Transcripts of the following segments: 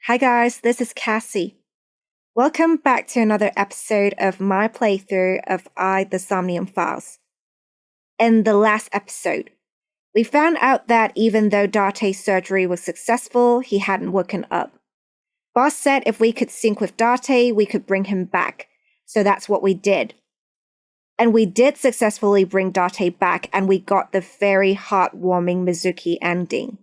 Hi guys, this is Cassie. Welcome back to another episode of my playthrough of the Somnium Files. In the last episode, we found out that even though Date's surgery was successful, he hadn't woken up. Boss said if we could sync with Date, we could bring him back, so that's what we did. And we did successfully bring Date back, and we got the very heartwarming Mizuki ending.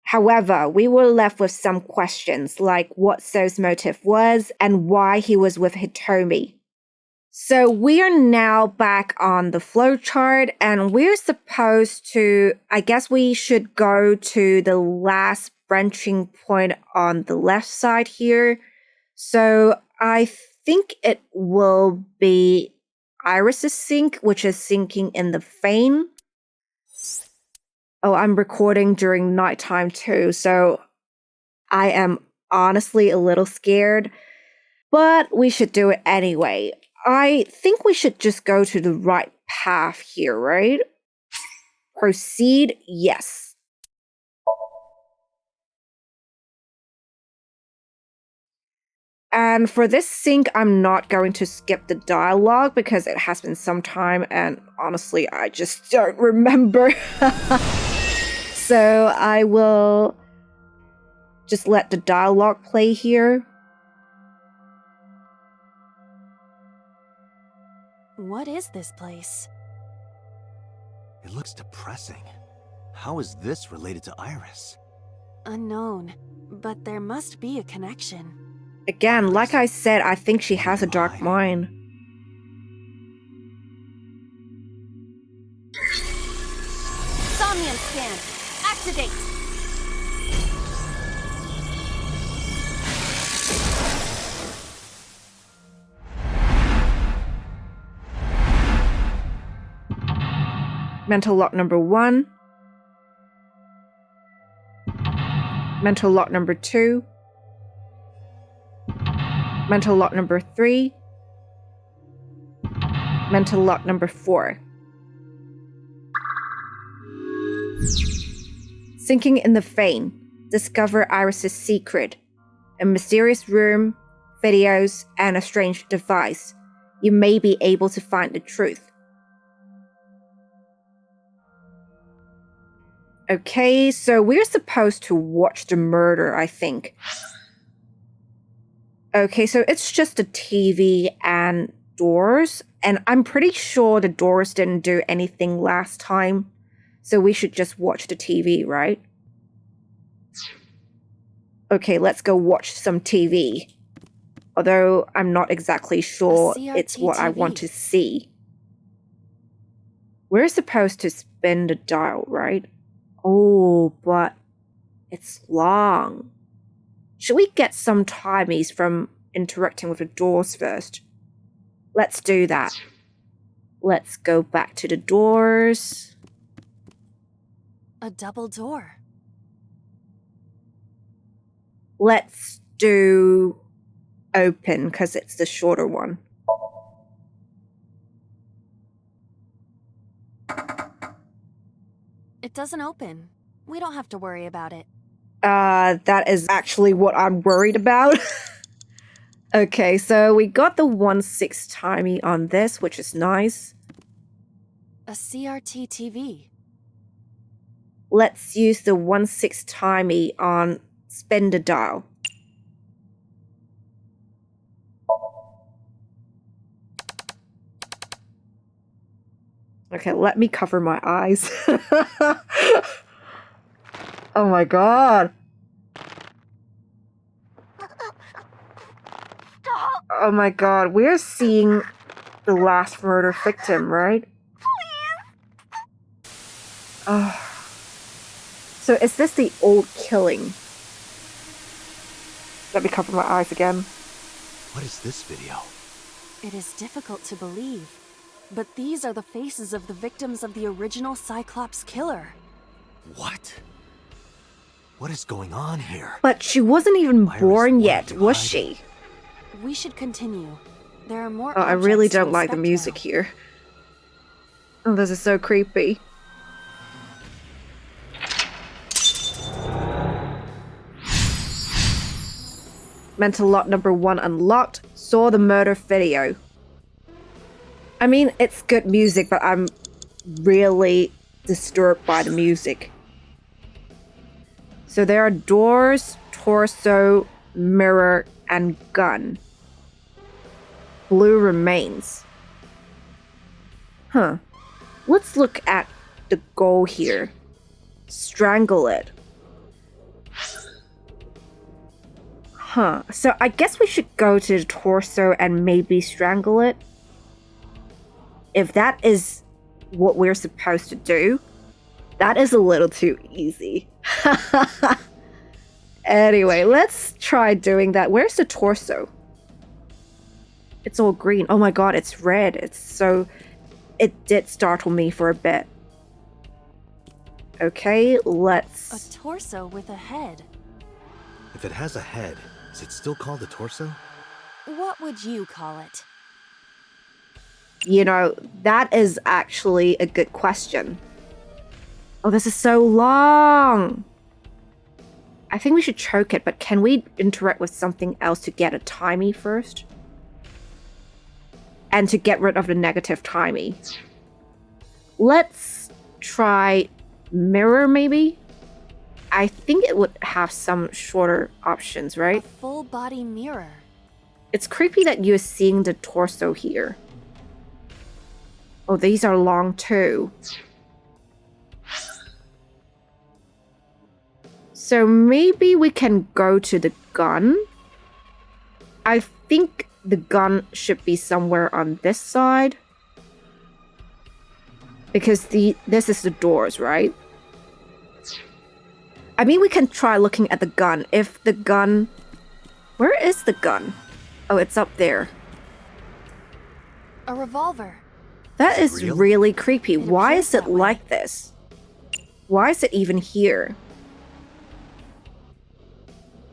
However, we were left with some questions like what So's motive was and why he was with Hitomi. So we are now back on the flowchart and we're supposed to, I guess we should go to the last branching point on the left side here. So I think it will be Iris's sync, which is syncing in the VaiN. Oh, I'm recording during nighttime too, so I am honestly a little scared, but we should do it anyway. I think we should just go to the right path here, right? Proceed, yes. And for this sync, I'm not going to skip the dialogue because it has been some time and honestly, I just don't remember. So I will just let the dialogue play here. What is this place? It looks depressing. How is this related to Iris? Unknown, but there must be a connection. Again, like I said, I think she has a dark mind. Somnium scan! Activate! Mental lock number 1. Mental lock number 2. Mental lock number 3. Mental lock number 4. Syncing in the VaiN, discover Iris's secret. A mysterious room, videos, and a strange device. You may be able to find the truth. Okay, so we're supposed to watch the murder, I think. Okay, so it's just a TV and doors, and I'm pretty sure the doors didn't do anything last time. So we should just watch the TV, right? Okay, let's go watch some TV. Although I'm not exactly sure it's what I want to see. We're supposed to spin the dial, right? Oh, but it's long. Should we get some timies from interacting with the doors first? Let's do that. Let's go back to the doors. A double door. Let's do open because it's the shorter one. It doesn't open. We don't have to worry about it. That is actually what I'm worried about. Okay, so we got the 1/6 timey on this, which is nice. A CRT TV. Let's use the 1/6 timey on spin the dial. Okay, let me cover my eyes. Oh my god. Oh my god, we're seeing the last murder victim, right? Oh. So is this the old killing? Let me cover my eyes again. What is this video? It is difficult to believe, but these are the faces of the victims of the original Cyclops killer. What? What is going on here? But she wasn't even Iris, born what yet, did you was hide? she? We should continue. There are more. Oh, I really objects to don't like the inspect music now. here. Oh, this is so creepy. Mental lock number 1 unlocked. Saw the murder video. I mean, it's good music, but I'm really disturbed by the music. So there are doors, torso, mirror, and gun. Blue remains. Huh. Let's look at the goal here. Strangle it. Huh. So I guess we should go to the torso and maybe strangle it. If that is what we're supposed to do, that is a little too easy. Anyway, let's try doing that. Where's the torso? It's all green. Oh my god, it's red. It did startle me for a bit. Okay, let's... A torso with a head. If it has a head, is it still called a torso? What would you call it? You know, that is actually a good question. Oh, this is so long. I think we should choke it, but can we interact with something else to get a timey first? And to get rid of the negative timey. Let's try mirror, maybe? I think it would have some shorter options, right? A full body mirror. It's creepy that you're seeing the torso here. Oh, these are long too. So maybe we can go to the gun. I think the gun should be somewhere on this side. Because this is the doors, right? I mean, we can try looking at the gun. If the gun... Where is the gun? Oh, it's up there. A revolver. That is Real? really creepy. It Why appears is it that way. like this? Why is it even here?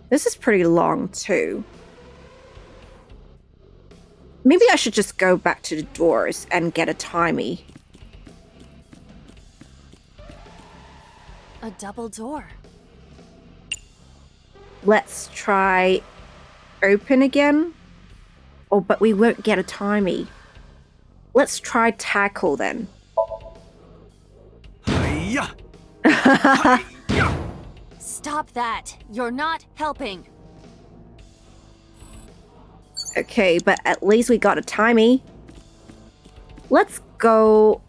This is pretty long too. Maybe I should just go back to the doors and get a timey. A double door. Let's try open again. Oh, but we won't get a timey. Let's try tackle then. Hi-ya! Stop that. You're not helping. Okay, but at least we got a timey. Let's go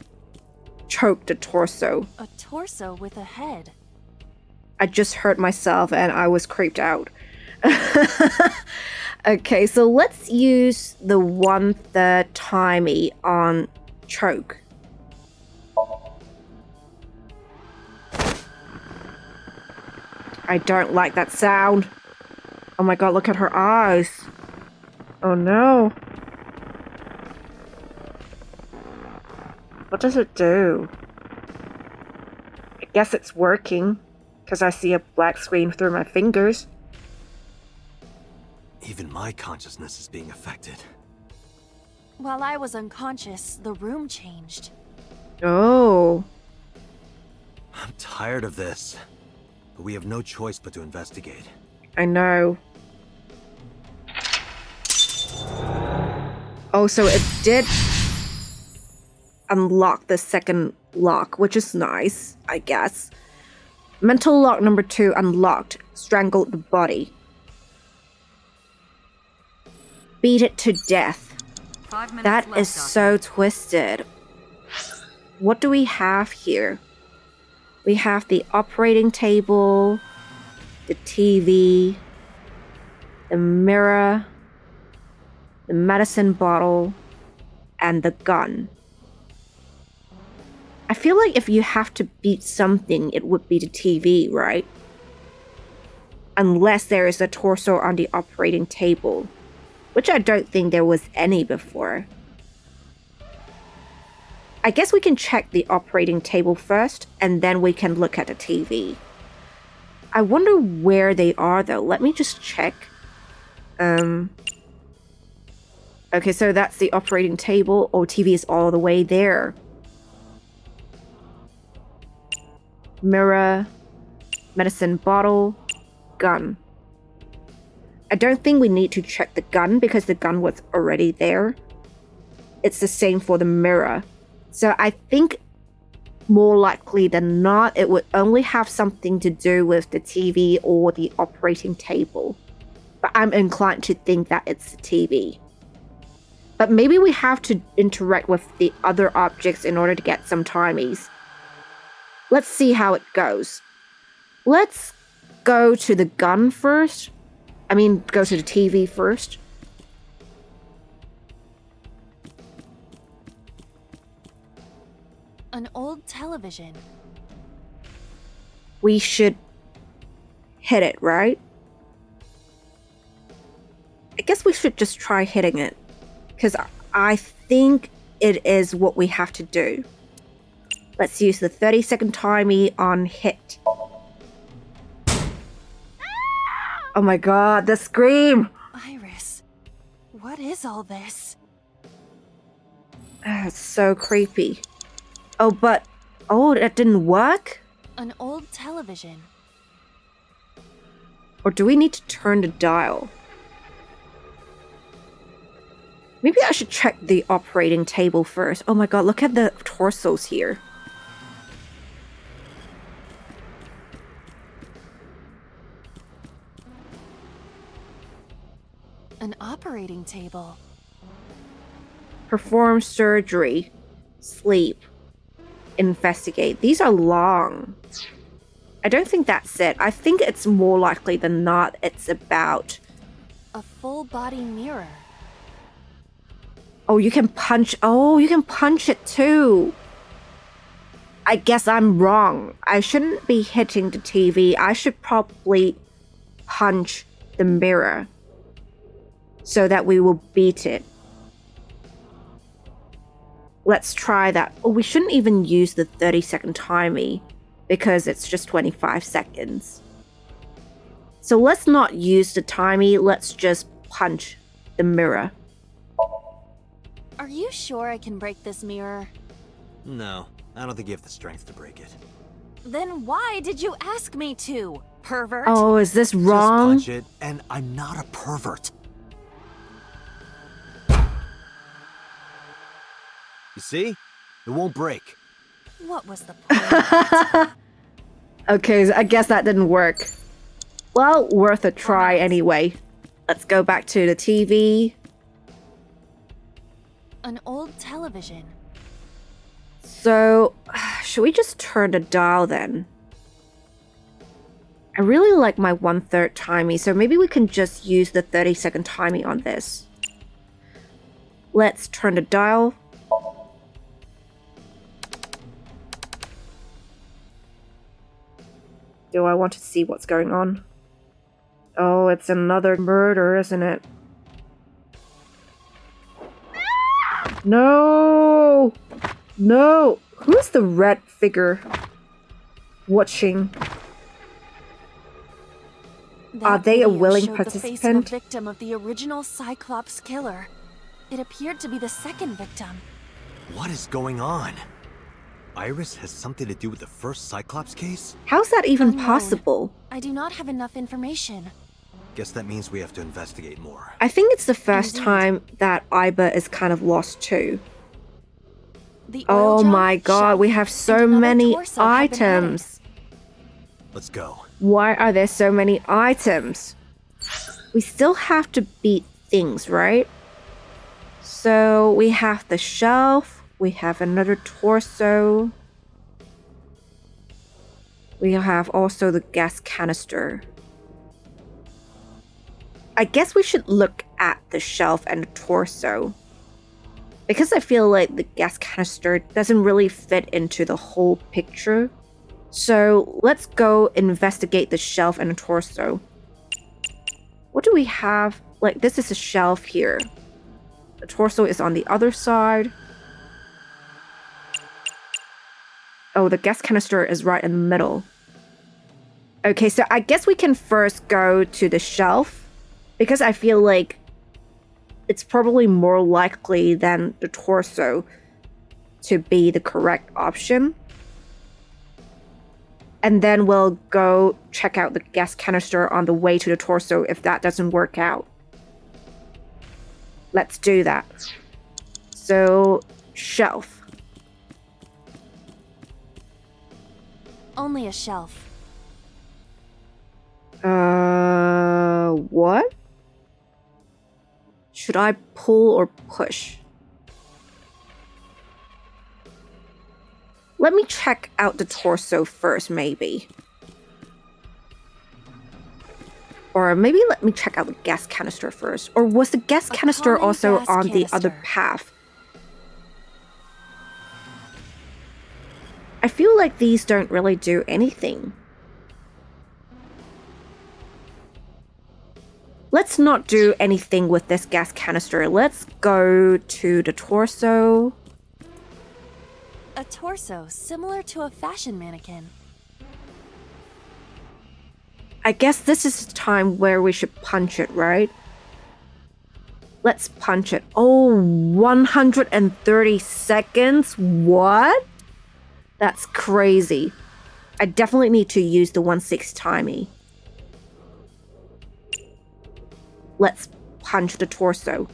choke the torso. A torso with a head. I just hurt myself and I was creeped out. Okay, so let's use the 1/3 timey on choke. I don't like that sound. Oh my god, look at her eyes. Oh no. What does it do? I guess it's working, because I see a black screen through my fingers. Even my consciousness is being affected. While I was unconscious, the room changed. Oh. I'm tired of this. But we have no choice but to investigate. I know. Oh, so it did unlock the second lock, which is nice, I guess. Mental lock number 2 unlocked. Strangled the body. Beat it to death. 5 minutes That left, is so twisted. What do we have here? We have the operating table, the TV, the mirror, the medicine bottle, and the gun. I feel like if you have to beat something, it would be the TV, right? Unless there is a torso on the operating table, which I don't think there was any before. I guess we can check the operating table first, and then we can look at the TV. I wonder where they are, though. Let me just check. Okay, so that's the operating table. Oh, TV is all the way there. Mirror, medicine bottle, gun. I don't think we need to check the gun because the gun was already there. It's the same for the mirror. So I think more likely than not, it would only have something to do with the TV or the operating table. But I'm inclined to think that it's the TV. But maybe we have to interact with the other objects in order to get some timies. Let's see how it goes. Let's go to the gun first. Go to the TV first. An old television. We should hit it, right? I guess we should just try hitting it. Because I think it is what we have to do. Let's use the 30-second timer on hit. Oh my god, the scream! Iris, what is all this? It's so creepy. Oh, that didn't work? An old television. Or do we need to turn the dial? Maybe I should check the operating table first. Oh my god, look at the torsos here. An operating table. Perform surgery. Sleep. Investigate. These are long. I don't think that's it. I think it's more likely than not it's about... A full body mirror. Oh, you can punch. Oh, you can punch it too. I guess I'm wrong. I shouldn't be hitting the TV. I should probably punch the mirror so that we will beat it. Let's try that. Oh, we shouldn't even use the 30-second timer because it's just 25 seconds. So let's not use the timer. Let's just punch the mirror. Are you sure I can break this mirror? No, I don't think you have the strength to break it. Then why did you ask me to, pervert? Oh, is this wrong? Just punch it, and I'm not a pervert. You see? It won't break. What was the point of that? Okay, so I guess that didn't work. Well, worth a try anyway. Let's go back to the TV. An old television. So, should we just turn the dial then? I really like my 1/3 timer, so maybe we can just use the 30-second timer on this. Let's turn the dial. Do I want to see what's going on? Oh, it's another murder, isn't it? No! No! Who's the red figure watching? Are they a video willing showed the face of a participant? victim of the original Cyclops killer. It appeared to be the second victim. What is going on? Iris has something to do with the first Cyclops case? How's that even Unknown. possible? I do not have enough information. Guess that means we have to investigate more. I think it's the first Indeed. time that Iba is kind of lost too. The Oh oil jar, my god, shelf, we have so and another many torso have been added. items. Let's go. Why are there so many items? We still have to beat things, right? So we have the shelf, we have another torso. We have also the gas canister. I guess we should look at the shelf and the torso. Because I feel like the gas canister doesn't really fit into the whole picture. So let's go investigate the shelf and the torso. What do we have? Like, this is a shelf here. The torso is on the other side. Oh, the gas canister is right in the middle. Okay, so I guess we can first go to the shelf. Because I feel like it's probably more likely than the torso to be the correct option. And then we'll go check out the gas canister on the way to the torso if that doesn't work out. Let's do that. So, shelf. Only a shelf. What? Should I pull or push? Let me check out the torso first, maybe. Or maybe let me check out the gas canister first. Or was the gas canister also on the other path? I feel like these don't really do anything. Let's not do anything with this gas canister. Let's go to the torso. A torso similar to a fashion mannequin. I guess this is the time where we should punch it, right? Let's punch it. Oh, 130 seconds? What? That's crazy. I definitely need to use the 1/6 timey. Let's punch the torso.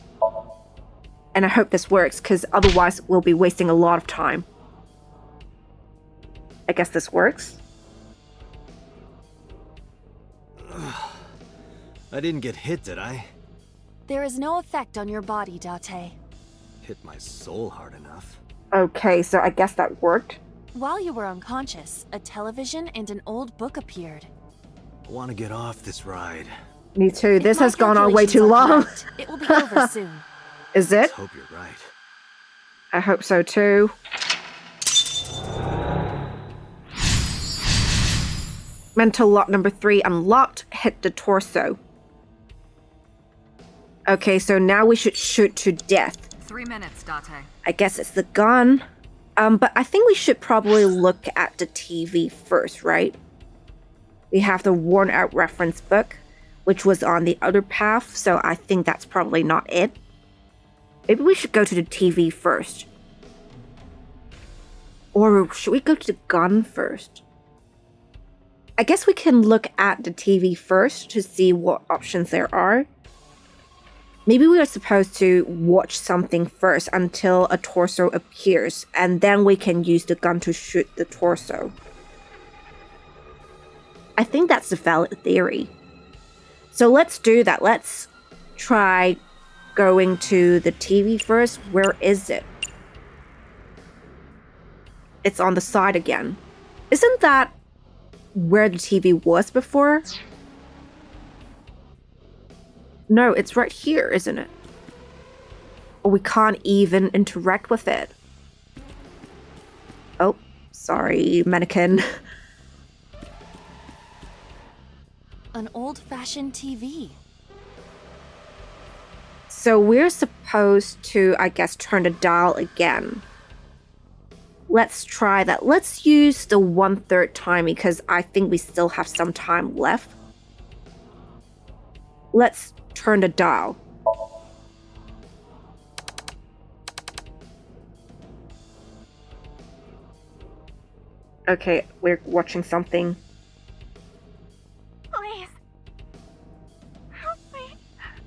And I hope this works, because otherwise we'll be wasting a lot of time. I guess this works. I didn't get hit, did I? There is no effect on your body, Date. Hit my soul hard enough. Okay, so I guess that worked. While you were unconscious, a television and an old book appeared. I want to get off this ride. Me too. If This my has gone on way calculations too are long. correct, it will be over soon. Is Let's it? hope you're right. I hope so too. Mental lock number 3 unlocked. Hit the torso. Okay, so now we should shoot to death. 3 minutes, Date. I guess it's the gun. But I think we should probably look at the TV first, right? We have the worn out reference book, which was on the other path, so I think that's probably not it. Maybe we should go to the TV first. Or should we go to the gun first? I guess we can look at the TV first to see what options there are. Maybe we are supposed to watch something first until a torso appears, and then we can use the gun to shoot the torso. I think that's a valid theory. So let's do that. Let's try going to the TV first. Where is it? It's on the side again. Isn't that where the TV was before? No, it's right here, isn't it? Or we can't even interact with it. Oh, sorry, mannequin. An old-fashioned TV. So we're supposed to, I guess, turn the dial again. Let's try that. Let's use the 1/3 timing because I think we still have some time left. Let's turn the dial. Okay, we're watching something. Please. Help me.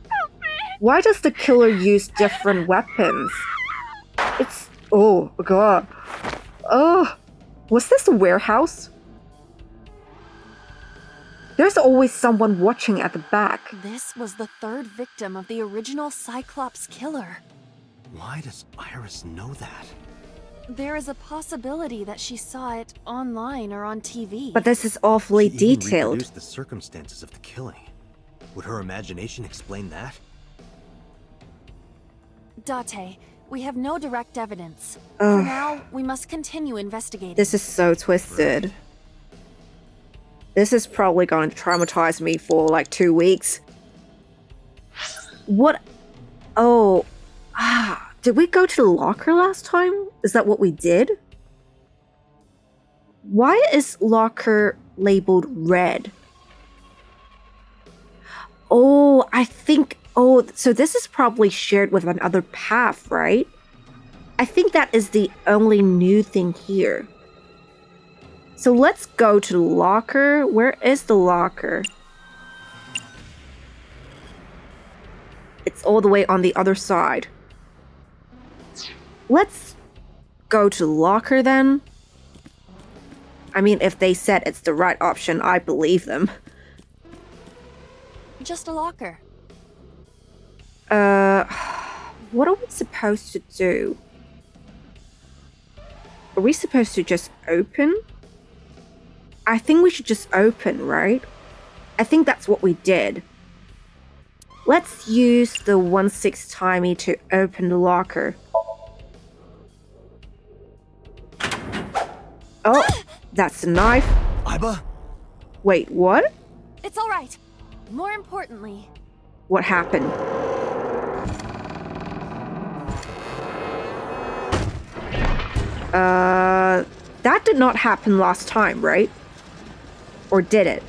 Help me. Why does the killer use different weapons? It's... oh, God. Oh, was this a warehouse? There's always someone watching at the back. This was the 3rd victim of the original Cyclops killer. Why does Iris know that? There is a possibility that she saw it online or on TV. But this is awfully She even detailed. reproduced the circumstances of the killing. Would her imagination explain that? Date, we have no direct evidence. Ugh. For now, we must continue investigating. This is so twisted. This is probably going to traumatize me for like 2 weeks. What? Oh. Did we go to the locker last time? Is that what we did? Why is locker labeled red? Oh, I think... oh, so this is probably shared with another path, right? I think that is the only new thing here. So let's go to the locker. Where is the locker? It's all the way on the other side. Let's go to the locker then. I mean, if they said it's the right option, I believe them. Just a locker. What are we supposed to do? Are we supposed to just open? I think we should just open, right? I think that's what we did. Let's use the 1/6 timey to open the locker. Oh, that's the knife. Iba? Wait, what? It's all right. More importantly, What happened? That did not happen last time, right? Or did it?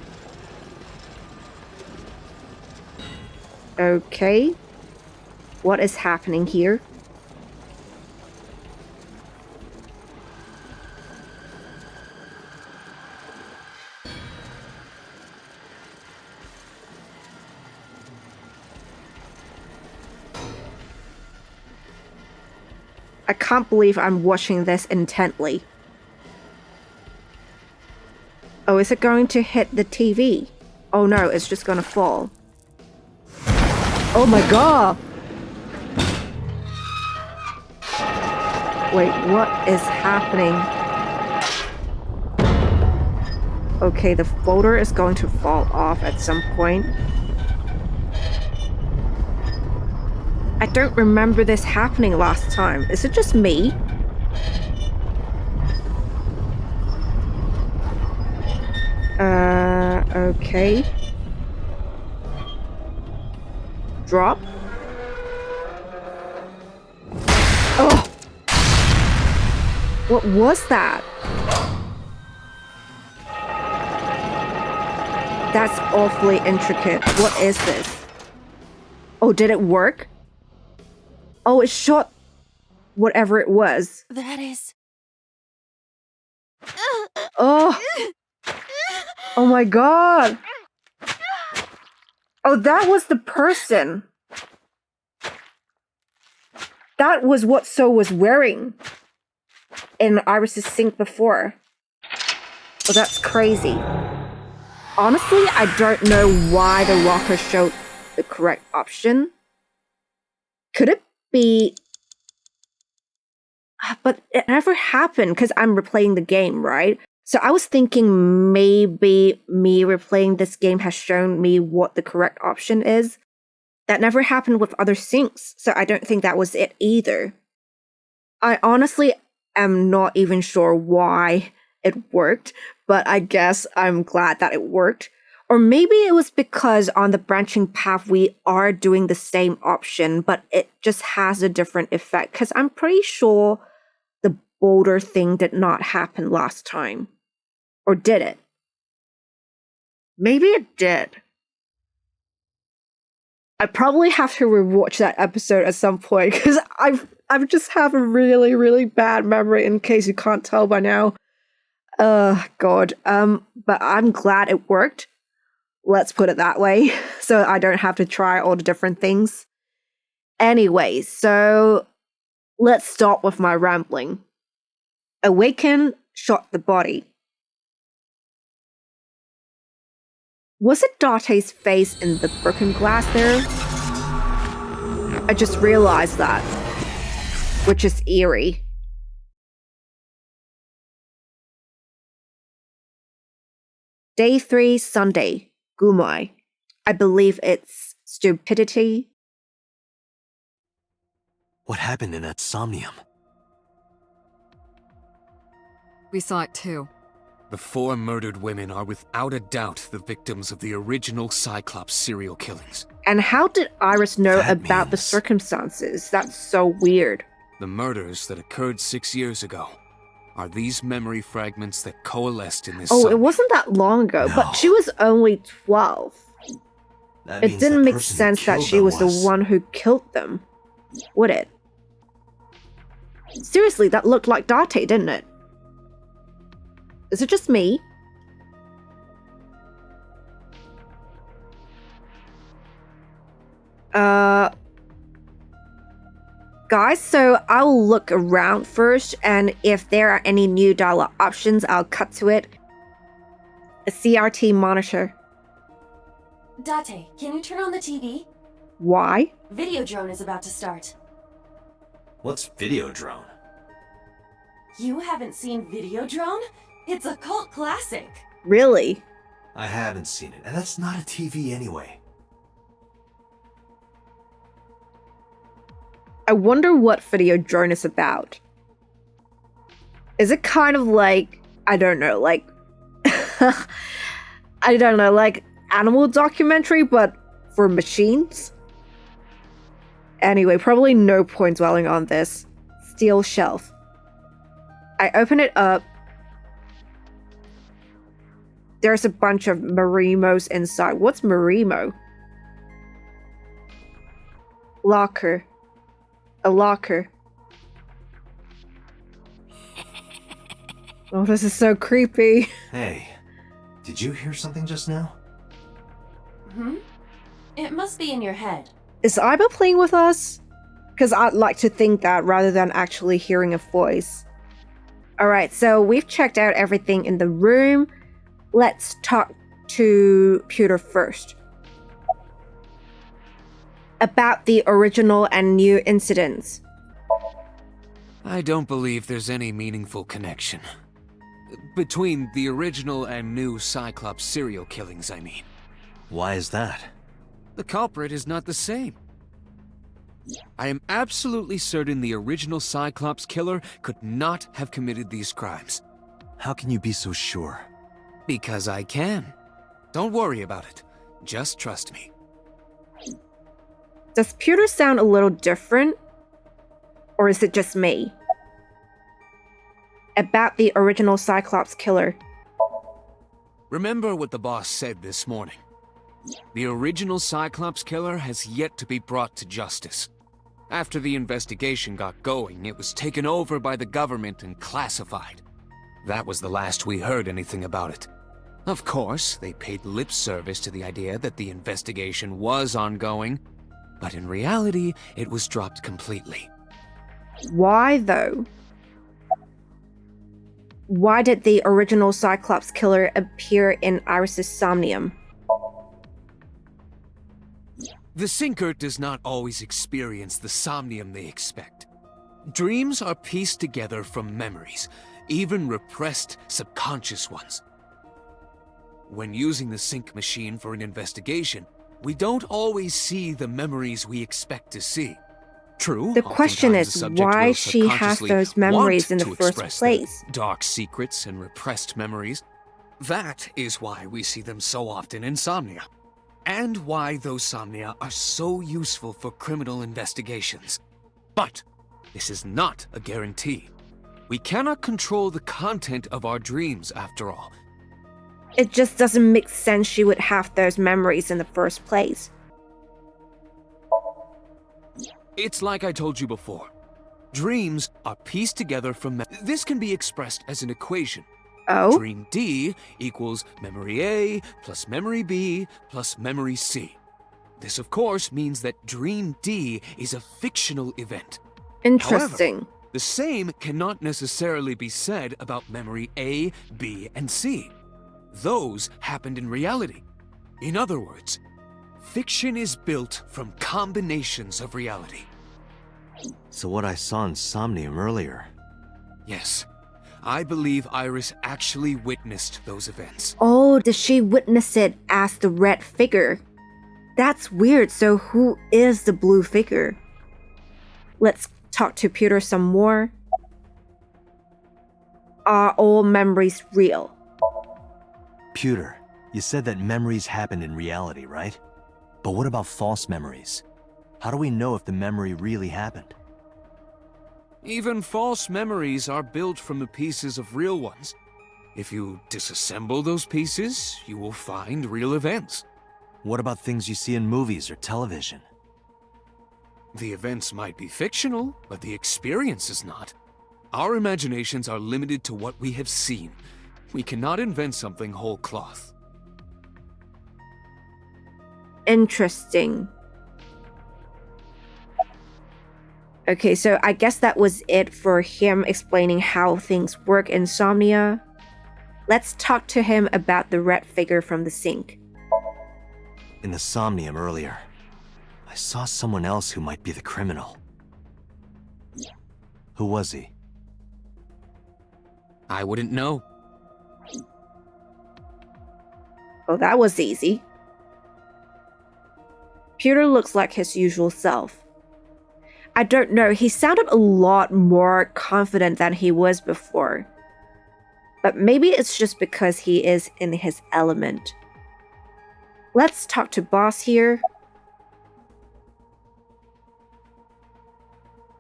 Okay. What is happening here? I can't believe I'm watching this intently. Oh, is it going to hit the TV? Oh no, it's just gonna fall. Oh my god! Wait, what is happening? Okay, the folder is going to fall off at some point. I don't remember this happening last time. Is it just me? Okay. Drop. Oh! What was that? That's awfully intricate. What is this? Oh, did it work? Oh, it shot whatever it was. that is... Oh! Oh my god! Oh, that was the person. That was what So was wearing in Iris's sink before. Oh, that's crazy. Honestly, I don't know why the locker showed the correct option. Could it be... But it never happened because I'm replaying the game, right? So I was thinking maybe me replaying this game has shown me what the correct option is. That never happened with other sinks, so I don't think that was it either. I honestly am not even sure why it worked, but I guess I'm glad that it worked. Or maybe it was because on the branching path we are doing the same option, but it just has a different effect, because I'm pretty sure the boulder thing did not happen last time. Or did it? Maybe it did. I probably have to rewatch that episode at some point because I've just have a really, really bad memory in case you can't tell by now. God. But I'm glad it worked. Let's put it that way. So I don't have to try all the different things. Anyway, so let's start with my rambling. Awaken shot the body. Was it Date's face in the broken glass there? I just realized that, which is eerie. Day 3, Sunday, Gumai. I believe it's stupidity. What happened in that Somnium? We saw it too. The 4 murdered women are without a doubt the victims of the original Cyclops serial killings. And how did Iris know That about the means- circumstances? That's so weird. The murders that occurred 6 years ago are these memory fragments that coalesced in this Oh, it Somnium. wasn't that long ago, No. but she was only 12. That It means didn't the make person who sense that killed she them was the one who killed them, would it? Seriously, that looked like Date, didn't it? Is it just me? Guys, so I'll look around first, and if there are any new dialogue options, I'll cut to it. A CRT monitor. Date, can you turn on the TV? Why? Videodrone is about to start. What's Videodrone? You haven't seen Videodrone? It's a cult classic. Really? I haven't seen it, and that's not a TV anyway. I wonder what Videodrone is about. Is it kind of like, I don't know, like I don't know, like animal documentary but for machines? Anyway, probably no point dwelling on this. Steel shelf. I open it up. There's a bunch of Marimos inside. What's Marimo? Locker. A locker. Oh, this is so creepy. Hey, did you hear something just now? It must be in your head. Is Iba playing with us? Because I'd like to think that rather than actually hearing a voice. Alright, so we've checked out everything in the room. Let's talk to Pewter first. About the original and new incidents. I don't believe there's any meaningful connection. Between the original and new Cyclops serial killings, I mean. Why is that? The culprit is not the same. I am absolutely certain the original Cyclops killer could not have committed these crimes. How can you be so sure? Because I can. Don't worry about it. Just trust me. Does Pewter sound a little different? Or is it just me? About the original Cyclops killer. Remember what the boss said this morning. The original Cyclops killer has yet to be brought to justice. After the investigation got going, it was taken over by the government and classified. That was the last we heard anything about it. Of course, they paid lip service to the idea that the investigation was ongoing, but in reality, it was dropped completely. Why, though? Why did the original Cyclops killer appear in Iris's Somnium? The Sinker does not always experience the somnium they expect. Dreams are pieced together from memories, even repressed subconscious ones. When using the sync machine for an investigation, we don't always see the memories we expect to see. True, The question oftentimes is the subject why will she has subconsciously those memories want in the to first express place. the dark secrets and repressed memories. That is why we see them so often in Somnia. And why those Somnia are so useful for criminal investigations. But this is not a guarantee. We cannot control the content of our dreams, after all. It just doesn't make sense she would have those memories in the first place. It's like I told you before. Dreams are pieced together from this can be expressed as an equation. Oh? Dream D equals memory A plus memory B plus memory C. This, of course, means that Dream D is a fictional event. Interesting. However, the same cannot necessarily be said about memory A, B, and C. Those happened in reality. In other words, fiction is built from combinations of reality. So what I saw in Somnium earlier. Yes, I believe Iris actually witnessed those events. Oh, did she witness it as the red figure? That's weird, so who is the blue figure? Let's talk to Pewter some more. Are all memories real? Pewter, you said that memories happen in reality, right? But what about false memories? How do we know if the memory really happened? Even false memories are built from the pieces of real ones. If you disassemble those pieces, you will find real events. What about things you see in movies or television? The events might be fictional, but the experience is not. Our imaginations are limited to what we have seen. We cannot invent something whole cloth. Interesting. Okay, so I guess that was it for him explaining how things work in Somnia. Let's talk to him about the red figure from the sink. In the Somnium earlier, I saw someone else who might be the criminal. Who was he? I wouldn't know. Oh, that was easy. Peter looks like his usual self. I don't know, he sounded a lot more confident than he was before. But maybe it's just because he is in his element. Let's talk to Boss here.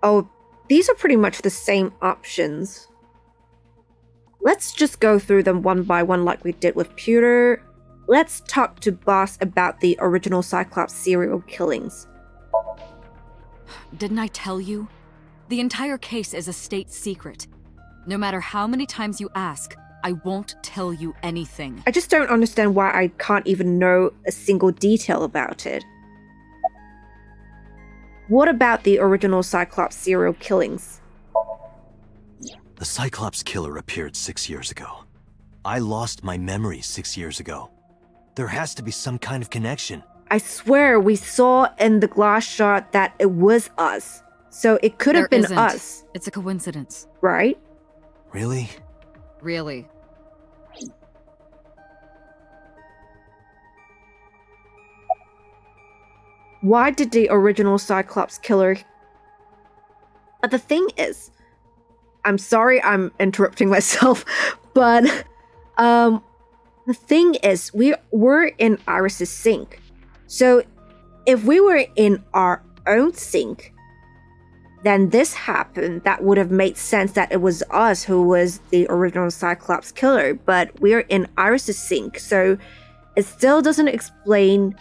Oh, these are pretty much the same options. Let's just go through them one by one like we did with Peter. Let's talk to Boss about the original Cyclops serial killings. Didn't I tell you? The entire case is a state secret. No matter how many times you ask, I won't tell you anything. I just don't understand why I can't even know a single detail about it. What about the original Cyclops serial killings? The Cyclops killer appeared 6 years ago. I lost my memory 6 years ago. There has to be some kind of connection. I swear we saw in the glass shot that it was us. So it could have been There isn't. us, It's a coincidence. right? Really? Really. Why did the original Cyclops killer... But the thing is, I'm sorry I'm interrupting myself, but the thing is, we were in Iris's sink. So if we were in our own sink, then this happened. That would have made sense that it was us who was the original Cyclops killer, but we're in Iris's sink, so it still doesn't explain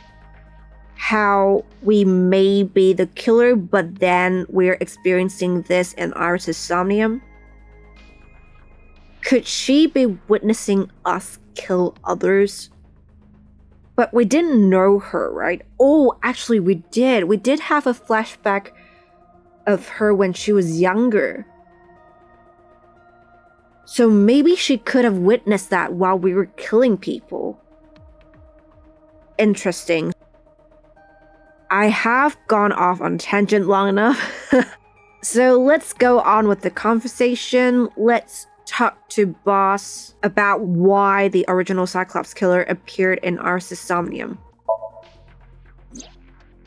how we may be the killer, but then we're experiencing this in Iris's Somnium. Could she be witnessing us kill others? But we didn't know her, right? Oh, actually we did. We did have a flashback of her when she was younger. So maybe she could have witnessed that while we were killing people. Interesting. I have gone off on a tangent long enough. So let's go on with the conversation. Let's talk to Boss about why the original Cyclops killer appeared in Iris's Somnium.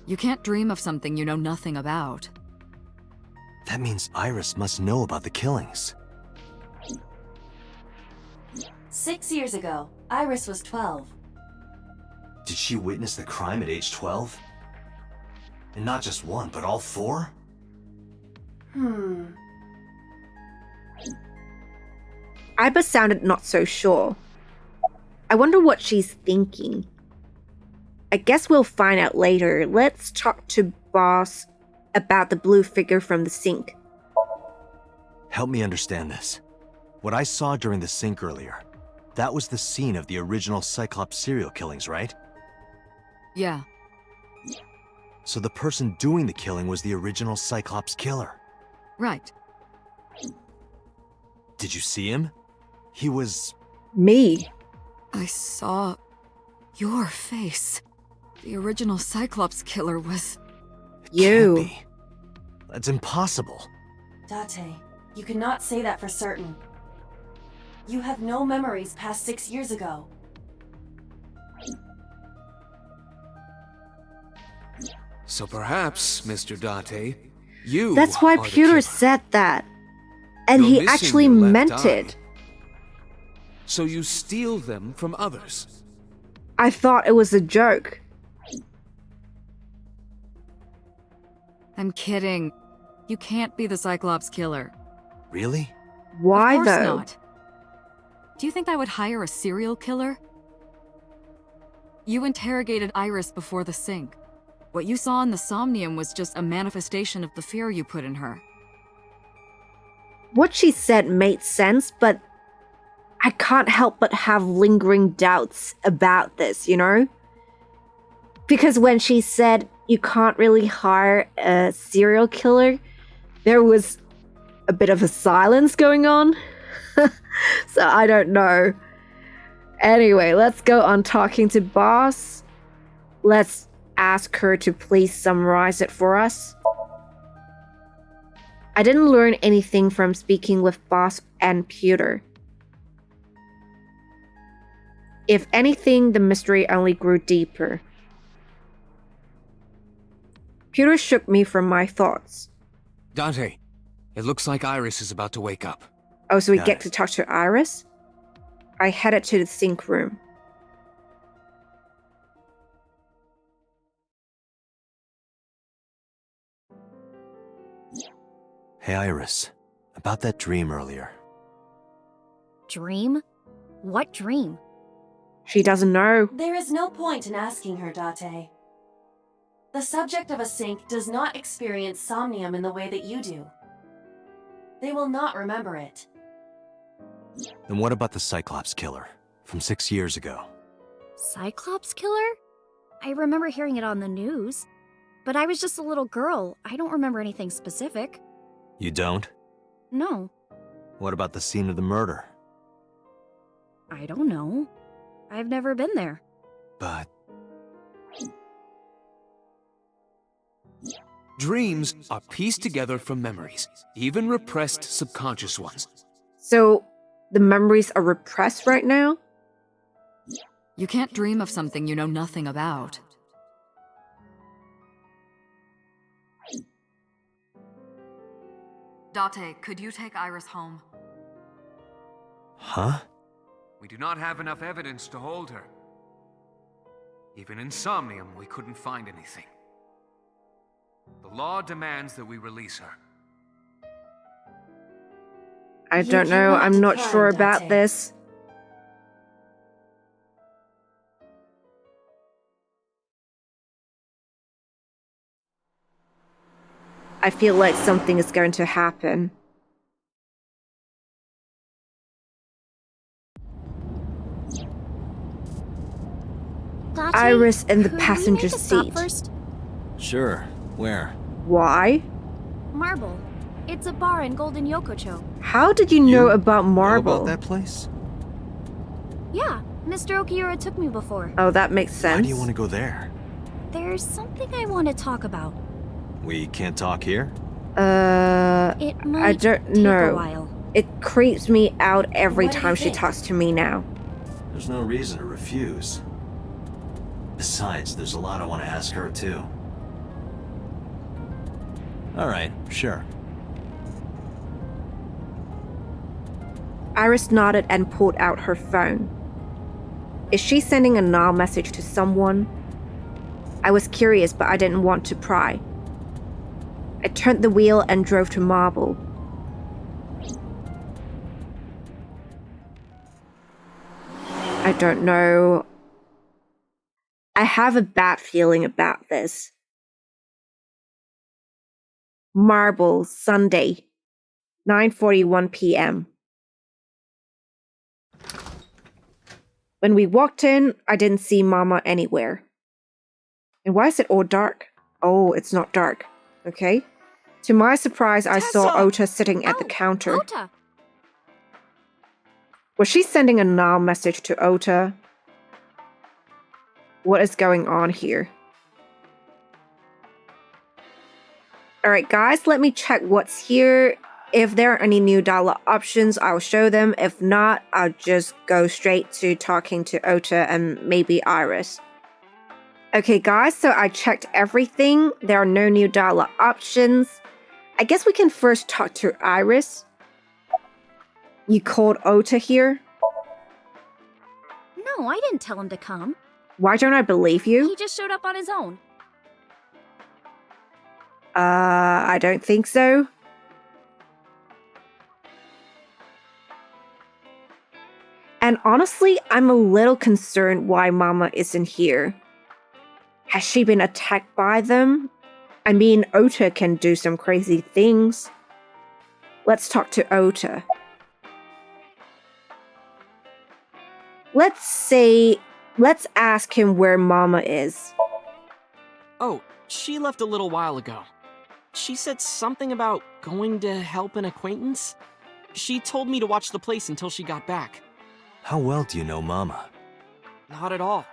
You can't dream of something you know nothing about. That means Iris must know about the killings. 6 years ago, Iris was 12. Did she witness the crime at age 12? And not just one, but all four? Iba sounded not so sure. I wonder what she's thinking. I guess we'll find out later. Let's talk to Boss about the blue figure from the sink. Help me understand this. What I saw during the sink earlier, that was the scene of the original Cyclops serial killings, right? Yeah. So the person doing the killing was the original Cyclops killer. Right. Did you see him? He was... Me. I saw your face. The original Cyclops killer was... You. Can't be. That's impossible. Date, you cannot say that for certain. You have no memories past 6 years ago. So perhaps, Mr. Date, you That's why are the Peter killer. said that. And You're he missing actually your left meant eye. it. So you steal them from others. I thought it was a joke. I'm kidding. You can't be the Cyclops killer. Really? Why Of course though? not. Do you think I would hire a serial killer? You interrogated Iris before the sink. What you saw in the Somnium was just a manifestation of the fear you put in her. What she said made sense, but I can't help but have lingering doubts about this, you know? Because when she said you can't really hire a serial killer, there was a bit of a silence going on. So I don't know. Anyway, let's go on talking to Boss. Let's ask her to please summarize it for us. I didn't learn anything from speaking with Boss and Pewter. If anything, the mystery only grew deeper. Pewter shook me from my thoughts. Dante, it looks like Iris is about to wake up. Oh, so we Got get it. to talk to Iris? I headed to the sink room. Hey, Iris. About that dream earlier. Dream? What dream? She doesn't know. There is no point in asking her, Date. The subject of a sync does not experience somnium in the way that you do. They will not remember it. Then what about the Cyclops killer from 6 years ago? Cyclops killer? I remember hearing it on the news. But I was just a little girl. I don't remember anything specific. You don't? No, What about the scene of the murder? I don't know. I've never been there. But Dreams are pieced together from memories, even repressed subconscious ones. So, the memories are repressed right now? You can't dream of something you know nothing about. Date, could you take Iris home? huh? We do not have enough evidence to hold her. Even in Somnium, we couldn't find anything. The law demands that we release her. I You don't know. cannot I'm not decline, sure about Date. this. I feel like something is going to happen. Date, Iris in the could we passenger make a stop seat. first? Sure. Where? Why? Marble. It's a bar in Golden Yokocho. How did you know You about Marble? Know about that place? Yeah, Mr. Okiura took me before. Oh, that makes sense. Why do you want to go there? There's something I want to talk about. We can't talk here? It might don't take know. a while. It creeps me out every What do you time she think? talks to me now. There's no reason to refuse. Besides, there's a lot I want to ask her, too. Alright, sure. Iris nodded and pulled out her phone. Is she sending a null message to someone? I was curious, but I didn't want to pry. I turned the wheel and drove to Marble. I don't know. I have a bad feeling about this. Marble, Sunday, 9:41 p.m. When we walked in, I didn't see Mama anywhere. And why is it all dark? Oh, it's not dark. Okay. To my surprise, I saw Tessa! Ota sitting at the Oh, counter. Ota! Was she sending a null message to Ota? What is going on here? Alright guys, let me check what's here. If there are any new dialogue options, I'll show them. If not, I'll just go straight to talking to Ota and maybe Iris. Okay guys, so I checked everything. There are no new dialogue options. I guess we can first talk to Iris. You called Ota here? No, I didn't tell him to come. Why don't I believe you? He just showed up on his own. I don't think so. And honestly, I'm a little concerned why Mama isn't here. Has she been attacked by them? I mean, Ota can do some crazy things. Let's talk to Ota. let's ask him where Mama is. Oh, she left a little while ago. She said something about going to help an acquaintance. She told me to watch the place until she got back. How well do you know Mama? Not at all.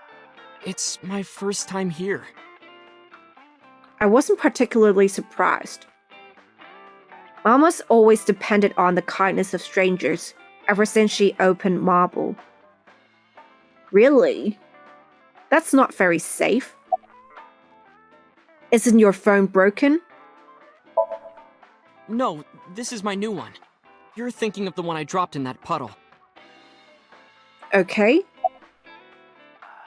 It's my first time here. I wasn't particularly surprised. Mama's always depended on the kindness of strangers ever since she opened Marble. Really? That's not very safe. Isn't your phone broken? No, this is my new one. You're thinking of the one I dropped in that puddle. Okay.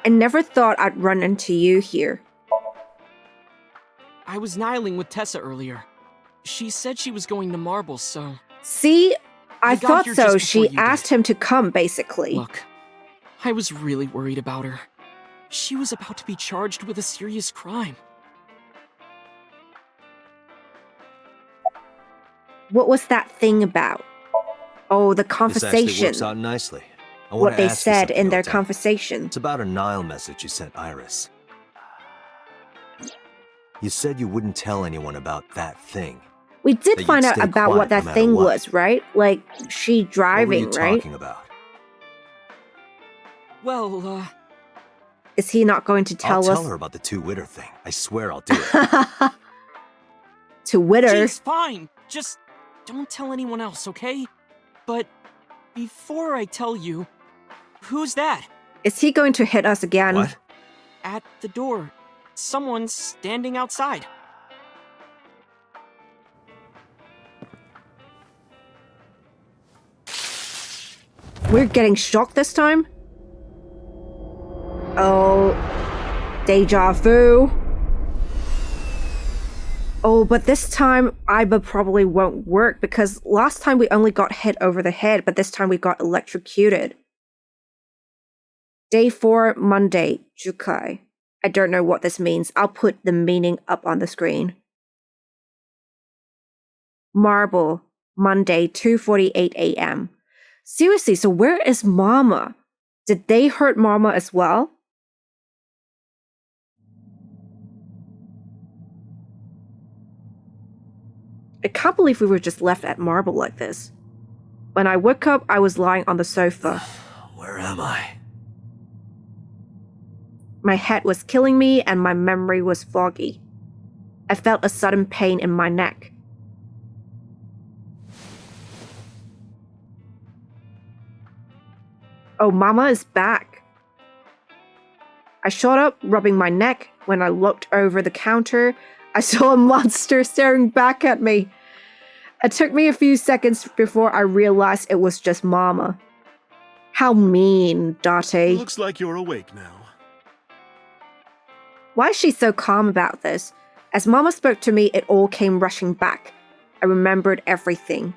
I never thought I'd run into you here. I was nihiling with Tessa earlier. She said she was going to Marble, so... See? I I got thought here so. just before She you asked did. him to come, basically. Look, I was really worried about her. She was about to be charged with a serious crime. What was that thing about? Oh, the This actually conversation. works out nicely. I What wanna they ask you said something, in their Ota. conversation. It's about a Nile message you sent Iris. You said you wouldn't tell anyone about that thing. We did That you'd find out stay about quiet what that no matter thing what. was, right? Like, she What were driving, you right? talking about? Well, Is he not going to I'll tell tell us? her about the two-witter thing. I swear I'll do it. To Witter. geez, fine. Just don't tell anyone else, okay? But before I tell you, who's that? Is he going to hit us again? What? At the door. Someone's standing outside. We're getting shocked this time? Oh, deja vu. Oh, but this time Iba probably won't work because last time we only got hit over the head, but this time we got electrocuted. Day 4, Monday, Jukai. I don't know what this means. I'll put the meaning up on the screen. Marble, Monday, 2:48 a.m. Seriously, so where is Mama? Did they hurt Mama as well? I can't believe we were just left at Marble like this. When I woke up, I was lying on the sofa. Where am I? My head was killing me and my memory was foggy. I felt a sudden pain in my neck. Oh, Mama is back. I shot up, rubbing my neck. When I looked over the counter, I saw a monster staring back at me. It took me a few seconds before I realized it was just Mama. How mean, Date. Looks like you're awake now. Why is she so calm about this? As Mama spoke to me, it all came rushing back. I remembered everything.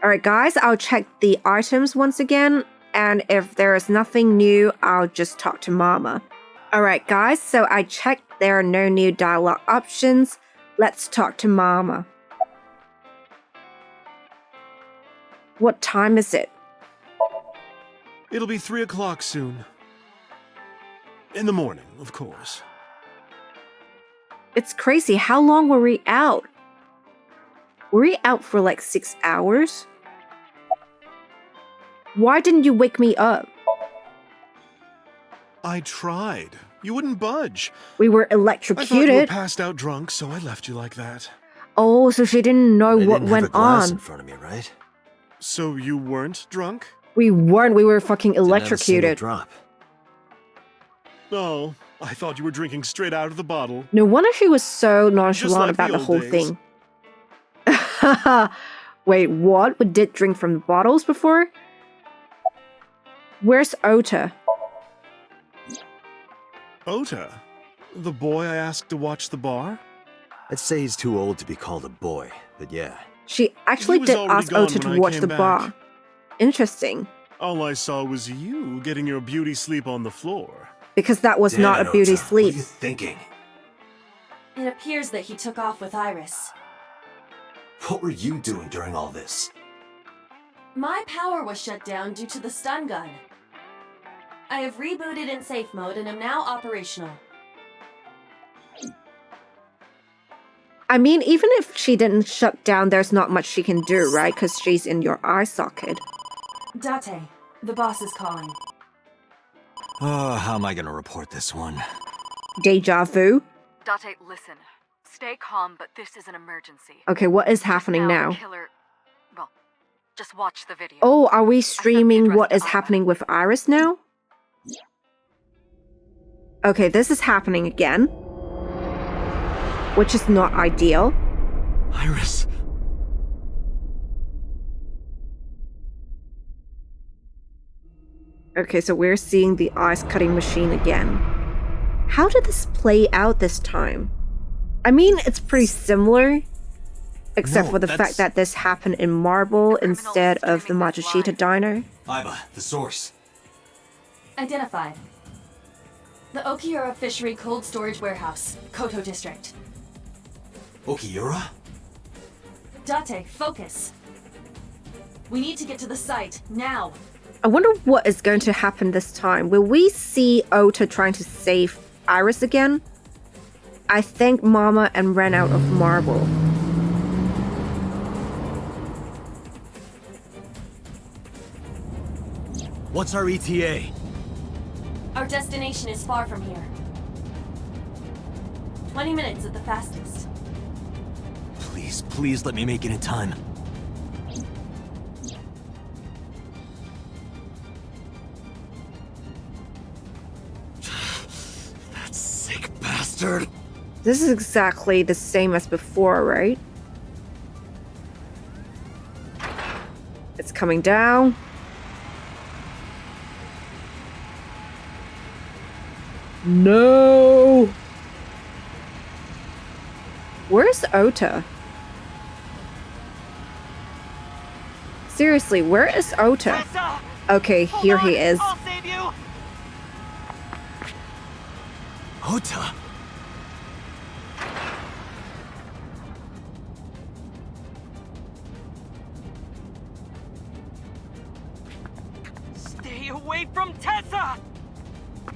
Alright guys, I'll check the items once again, and if there is nothing new, I'll just talk to Mama. Alright guys, so I checked there are no new dialogue options. Let's talk to Mama. What time is it? It'll be 3 o'clock soon. In the morning, of course. It's crazy. How long were we out? Were we out for like 6 hours? Why didn't you wake me up? I tried. You wouldn't budge. We were I thought you were electrocuted. passed out drunk, so I left you like that. Oh, so she didn't know I what didn't went have a glass in on. front of me, right? So you weren't drunk? We weren't. We were fucking Didn't have a single electrocuted. drop. Oh, I thought you were drinking straight out of the bottle. No wonder she was so nonchalant like about the the old whole days. thing. Wait, what? We did drink from the bottles before? Where's Ota? Ota? The boy I asked to watch the bar? I'd say he's too old to be called a boy, but yeah. She actually He was did already ask gone Ota when to I watch came the back. bar. Interesting. All I saw was you getting your beauty sleep on the floor. Because that was Damn not it, a beauty Ota. What sleep. are you thinking? It appears that he took off with Iris. What were you doing during all this? My power was shut down due to the stun gun. I have rebooted in safe mode and am now operational. I mean, even if she didn't shut down, there's not much she can do, right? Because she's in your eye socket. Date, the boss is calling. Oh, how am I gonna report this one? Deja vu? Date, listen. Stay calm, but this is an emergency. Okay, what is happening now? Killer... Well, just watch the video. Oh, are we address streaming what to is Alpha. happening with Iris now? Okay, this is happening again. Which is not ideal. Iris. Okay, so we're seeing the ice cutting machine again. How did this play out this time? I mean, it's pretty similar, except No, for the that's- fact that this happened in marble instead of the Matsushita diner. Iba, the source. Identified. The Okiura Fishery Cold Storage Warehouse, Koto District. Okiura? Date, focus. We need to get to the site, now. I wonder what is going to happen this time. Will we see Ota trying to save Iris again? I think Mama and ran out of marble. What's our ETA? Our destination is far from here. 20 minutes at the fastest. Please, please let me make it in time. That sick bastard! This is exactly the same as before, right? It's coming down. No! Where's Ota? Seriously, where is Ota? Okay, here he is. I'll save you! Ota! Stay away from Tessa!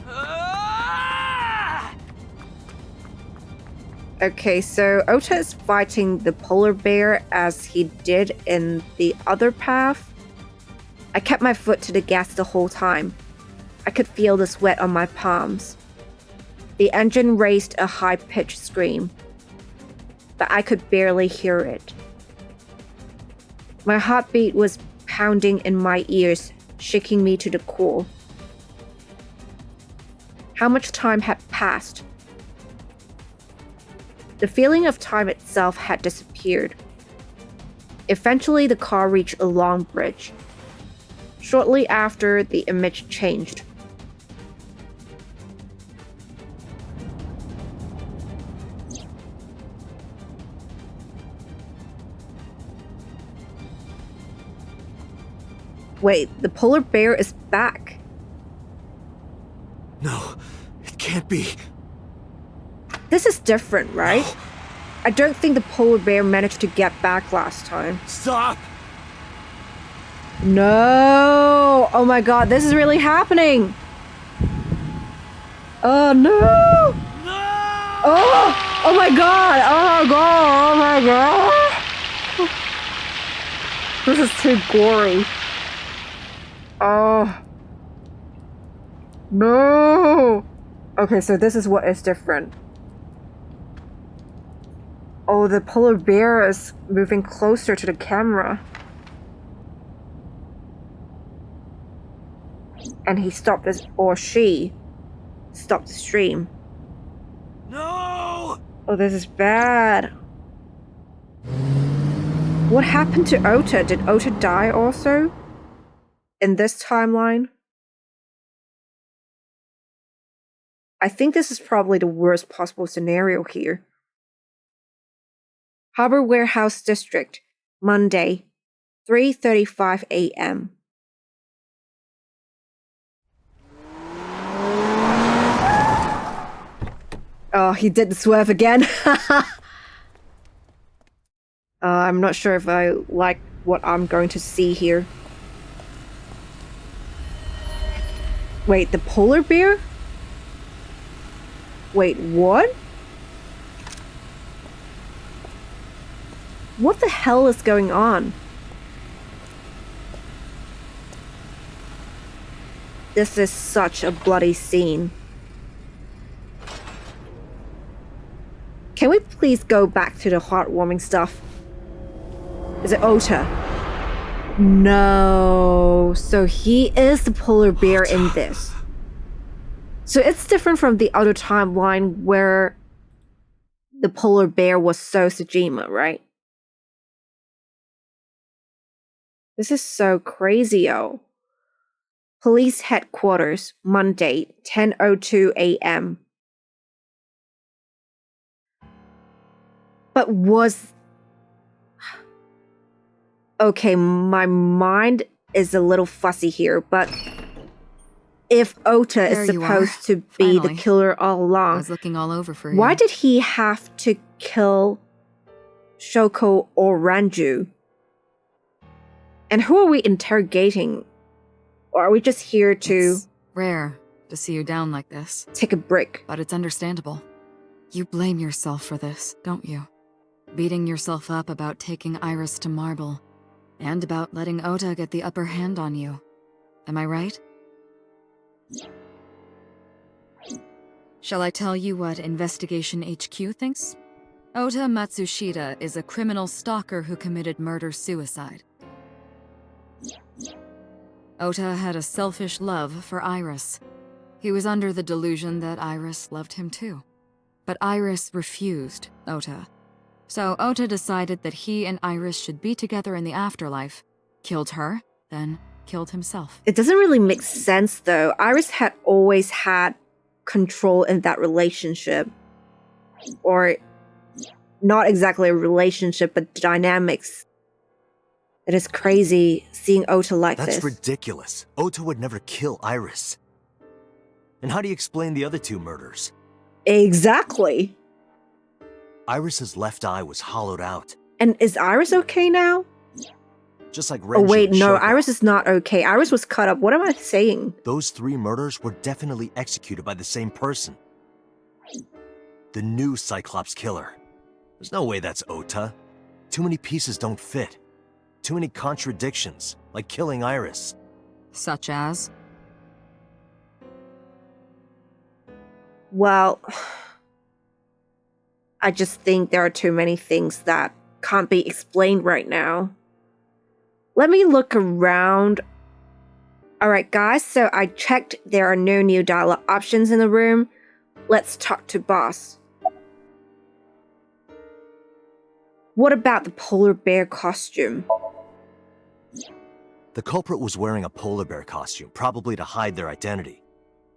Ah! Okay, so Ota is fighting the polar bear as he did in the other path. I kept my foot to the gas the whole time. I could feel the sweat on my palms. The engine raised a high-pitched scream, but I could barely hear it. My heartbeat was pounding in my ears, shaking me to the core. How much time had passed? The feeling of time itself had disappeared. Eventually, the car reached a long bridge. Shortly after, the image changed. Wait, the polar bear is back. No, it can't be. This is different, right? I don't think the polar bear managed to get back last time. Stop! No! Oh my god, this is really happening! Oh no! No! Oh! Oh my god! Oh my god! Oh my god! This is too gory. Oh. No! Okay, so this is what is different. Oh, the polar bear is moving closer to the camera. And he stopped this, or she stopped the stream. No! Oh, this is bad. What happened to Ota? Did Ota die also? In this timeline? I think this is probably the worst possible scenario here. Harbor Warehouse District, Monday, 3:35 a.m. Oh, he did the swerve again. I'm not sure if I like what I'm going to see here. Wait, the polar bear? Wait, what? What the hell is going on? This is such a bloody scene. Can we please go back to the heartwarming stuff? Is it Ota? No. So he is the polar bear in this. So it's different from the other timeline where the polar bear was So Sejima, right? This is so crazy, yo. Police headquarters, Monday, 10:02 a.m. But was... Okay, my mind is a little fussy here, but if Ota There is you supposed are. to be Finally. the killer all I along, was looking all over for you. why did he have to kill Shoko or Ranju? And who are we interrogating? Or are we just here to It's rare to see you down like this, take a break? but it's understandable. You blame yourself for this, don't you? Beating yourself up about taking Iris to Marble, and about letting Ota get the upper hand on you. Am I right? Shall I tell you what Investigation HQ thinks? Ota Matsushita is a criminal stalker who committed murder-suicide. Ota had a selfish love for Iris. He was under the delusion that Iris loved him too. But Iris refused Ota. So Ota decided that he and Iris should be together in the afterlife, killed her, then killed himself. It doesn't really make sense though. Iris had always had control in that relationship. Or not exactly a relationship, but dynamics. It is crazy seeing Ota like That's this. ridiculous. Ota would never kill Iris. And how do you explain the other two murders? Exactly. Iris's left eye was hollowed out, And is Iris okay now? just like Oh Renju wait, and no, Shoko. Iris is not okay. Iris was cut up. What am I saying? Those 3 murders were definitely executed by the same person. The new Cyclops killer. There's no way that's Ota. Too many pieces don't fit. Too many contradictions, like killing Iris. Such as? Well, I just think there are too many things that can't be explained right now. Let me look around. Alright guys, so I checked there are no new dialogue options in the room. Let's talk to boss. What about the polar bear costume? The culprit was wearing a polar bear costume, probably to hide their identity.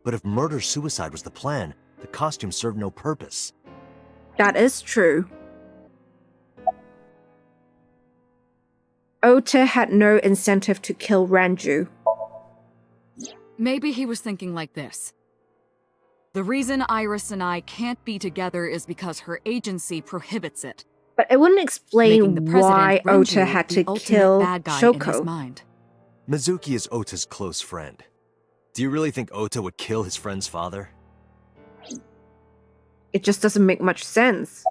But if murder-suicide was the plan, the costume served no purpose. That is true. Ota had no incentive to kill Ranju. Maybe he was thinking like this. The reason Iris and I can't be together is because her agency prohibits it. But it wouldn't Making explain the president, why Renju, Ota had the to ultimate kill bad guy in his Shoko. mind. Mizuki is Ota's close friend. Do you really think Ota would kill his friend's father? It just doesn't make much sense.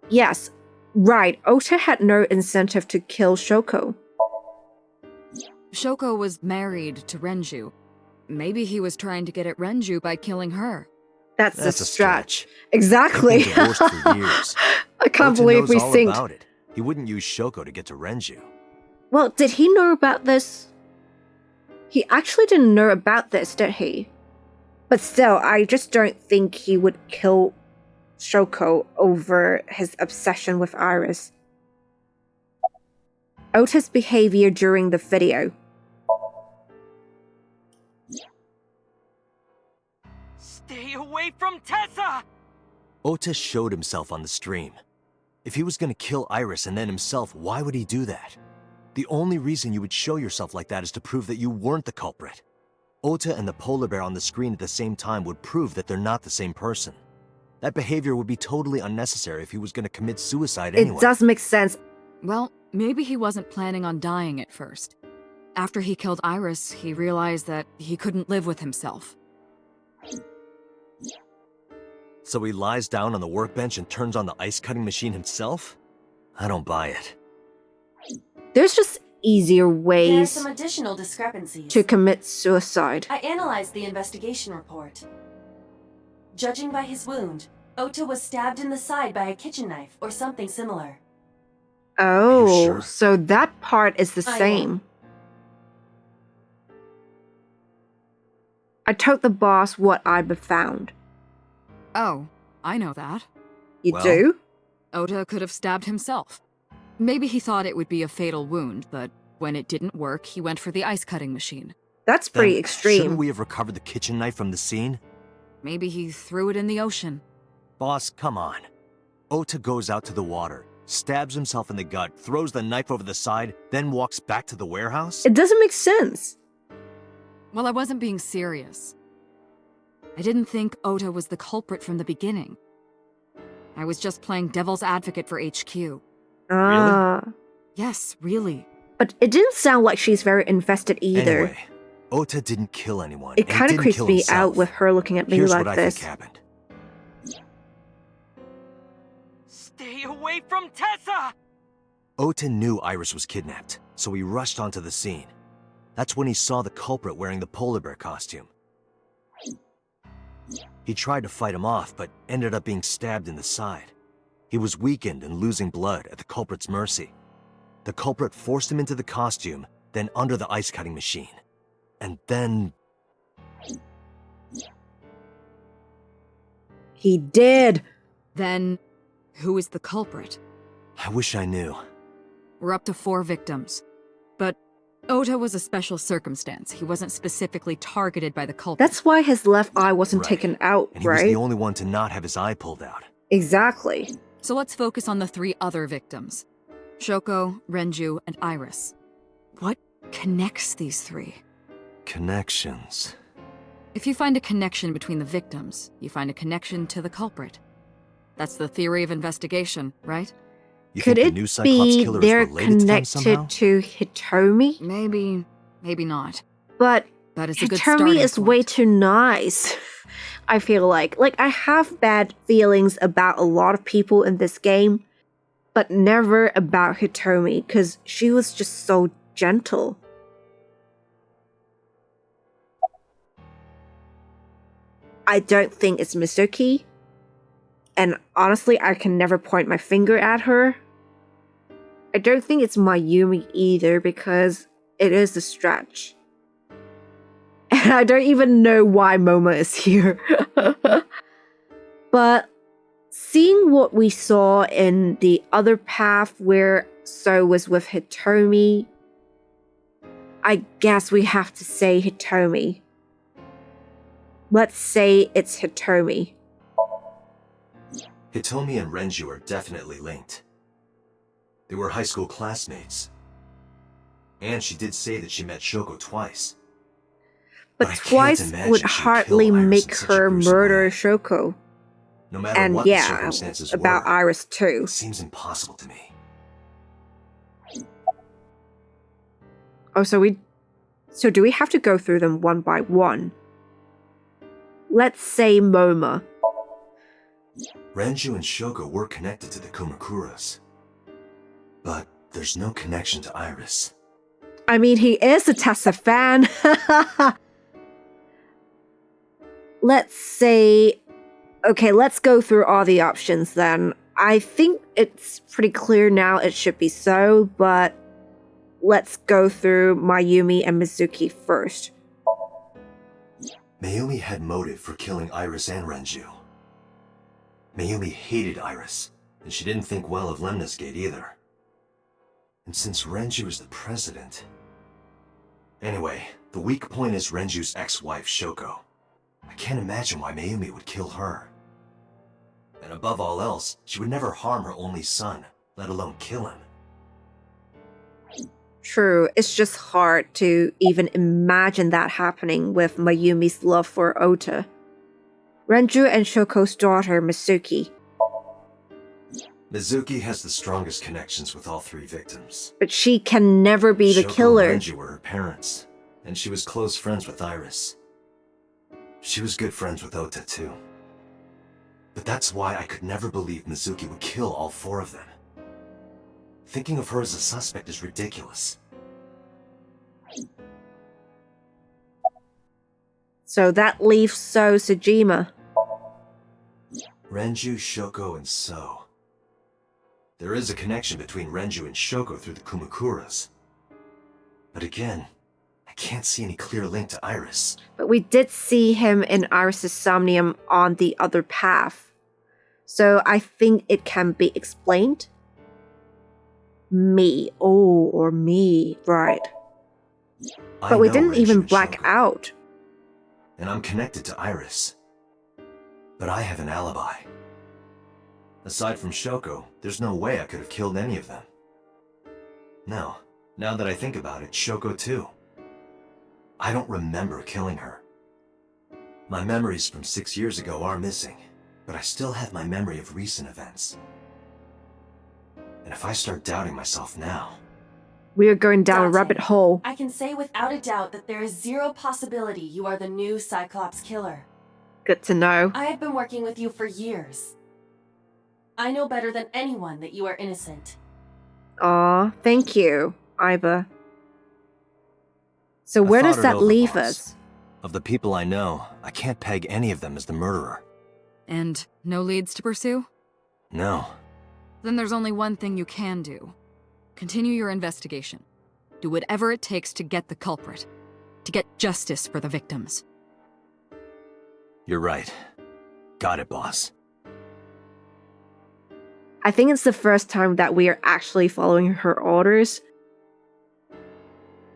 Yes, right, Ota had no incentive to kill Shoko. Shoko was married to Renju. Maybe he was trying to get at Renju by killing her. That's That's a a stretch. stretch. Exactly. They've been divorced for years. I can't Ota believe knows we all synced. about it. He wouldn't use Shoko to get to Renju. Well, did he know about this? He actually didn't know about this, did he? But still, I just don't think he would kill Shoko over his obsession with Iris. Ota's behavior during the video. Stay away from Tessa! Ota showed himself on the stream. If he was gonna kill Iris and then himself, why would he do that? The only reason you would show yourself like that is to prove that you weren't the culprit. Ota and the polar bear on the screen at the same time would prove that they're not the same person. That behavior would be totally unnecessary if he was gonna commit suicide anyway. It does make sense. Well, maybe he wasn't planning on dying at first. After he killed Iris, he realized that he couldn't live with himself. So he lies down on the workbench and turns on the ice-cutting machine himself? I don't buy it. There's just easier There are ways some additional discrepancies. to commit suicide. I analyzed the investigation report. Judging by his wound, Ota was stabbed in the side by a kitchen knife or something similar. Oh, sure? so that part is the I am. same. I told the boss what I'd found. Oh, I know that. You Well- do? Ota could have stabbed himself. Maybe he thought it would be a fatal wound, but when it didn't work, he went for the ice-cutting machine. That's Then pretty extreme. Shouldn't we have recovered the kitchen knife from the scene? Maybe he threw it in the ocean. Boss, come on. Ota goes out to the water, stabs himself in the gut, throws the knife over the side, then walks back to the warehouse? It doesn't make sense. Well, I wasn't being serious. I didn't think Ota was the culprit from the beginning. I was just playing devil's advocate for HQ. Ah. Yes, really. But it didn't sound like she's very invested either. Anyway, Ota didn't kill anyone. It and kind of didn't creeps kill me himself. out with her looking at me Here's like what this. I think happened. Stay away from Tessa! Ota knew Iris was kidnapped, so he rushed onto the scene. That's when he saw the culprit wearing the polar bear costume. He tried to fight him off, but ended up being stabbed in the side. He was weakened and losing blood at the culprit's mercy. The culprit forced him into the costume, then under the ice-cutting machine. And then... He did. Then, who is the culprit? I wish I knew. We're up to 4 victims. But Ota was a special circumstance. He wasn't specifically targeted by the culprit. That's why his left eye wasn't Right. taken out, And he was right? the only one to not have his eye pulled out. Exactly. So let's focus on the 3 other victims. Shoko, Renju, and Iris. What connects these 3? Connections. If you find a connection between the victims, you find a connection to the culprit. That's the theory of investigation, right? You Could think the it new Cyclops be killer they're is related to them somehow? connected to Hitomi? Maybe, maybe not. But That is a good starting Hitomi is way point. too nice. I feel like I have bad feelings about a lot of people in this game, but never about Hitomi because she was just so gentle. I don't think it's Mizuki, and honestly, I can never point my finger at her. I don't think it's Mayumi either because it is a stretch. And I don't even know why Moma is here. But seeing what we saw in the other path where So was with Hitomi, I guess we have to say Hitomi. Let's say it's Hitomi. Hitomi and Renju are definitely linked. They were high school classmates. And she did say that she met Shoko twice. But I can't twice imagine would she'd hardly kill Iris make in such a her gruesome murder way. Shoko. No matter And what the yeah, circumstances about were, Iris too. it seems impossible to me. Oh, so do we have to go through them one by one? Let's say Moma. Renju and Shoko were connected to the Kumakuras. But there's no connection to Iris. I mean, he is a Tessa fan. Let's say... Okay, let's go through all the options then. I think it's pretty clear now it should be so, but let's go through Mayumi and Mizuki first. Mayumi had motive for killing Iris and Renju. Mayumi hated Iris, and she didn't think well of Lemnis Gate either. And since Renju is the president... Anyway, the weak point is Renju's ex-wife, Shoko. I can't imagine why Mayumi would kill her. And above all else, she would never harm her only son, let alone kill him. True, it's just hard to even imagine that happening with Mayumi's love for Ota. Renju and Shoko's daughter, Mizuki. Mizuki has the strongest connections with all 3 victims. But she can never be the Shoko killer. and Renju were her parents, and she was close friends with Iris. She was good friends with Ota too. But that's why I could never believe Mizuki would kill all 4 of them. Thinking of her as a suspect is ridiculous. So that leaves Sojima. Renju, Shoko, and So. There is a connection between Renju and Shoko through the Kumakuras. But again, I can't see any clear link to Iris. But we did see him in Iris' Somnium on the other path. So I think it can be explained. Me. Oh, or me. Right. But we didn't even black out. And I'm connected to Iris. But I have an alibi. Aside from Shoko, there's no way I could have killed any of them. No, now that I think about it, Shoko too. I don't remember killing her. My memories from 6 years ago are missing, but I still have my memory of recent events. And if I start doubting myself now... We are going down a Date, rabbit hole. I can say without a doubt that there is 0 possibility you are the new Cyclops killer. Good to know. I have been working with you for years. I know better than anyone that you are innocent. Aw, thank you, Iva. So where does that leave us? Of the people I know, I can't peg any of them as the murderer. And no leads to pursue? No. Then there's only one thing you can do. Continue your investigation. Do whatever it takes to get the culprit. To get justice for the victims. You're right. Got it, boss. I think it's the first time that we are actually following her orders.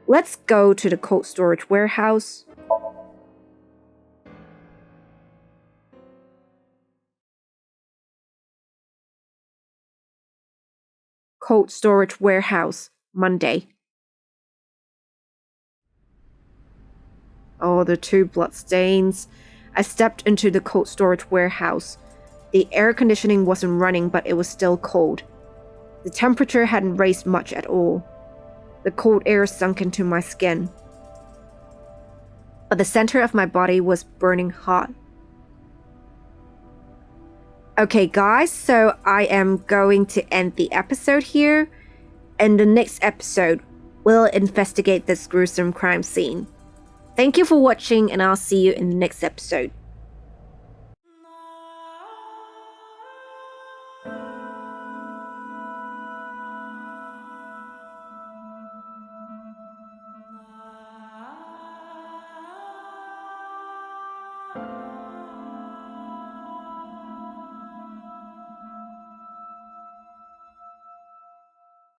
Let's go to the cold storage warehouse. Cold storage warehouse, Monday. Oh, the 2 bloodstains. I stepped into the cold storage warehouse. The air conditioning wasn't running, but it was still cold. The temperature hadn't raised much at all. The cold air sunk into my skin. But the center of my body was burning hot. Okay, guys, so I am going to end the episode here. In the next episode, we'll investigate this gruesome crime scene. Thank you for watching, and I'll see you in the next episode.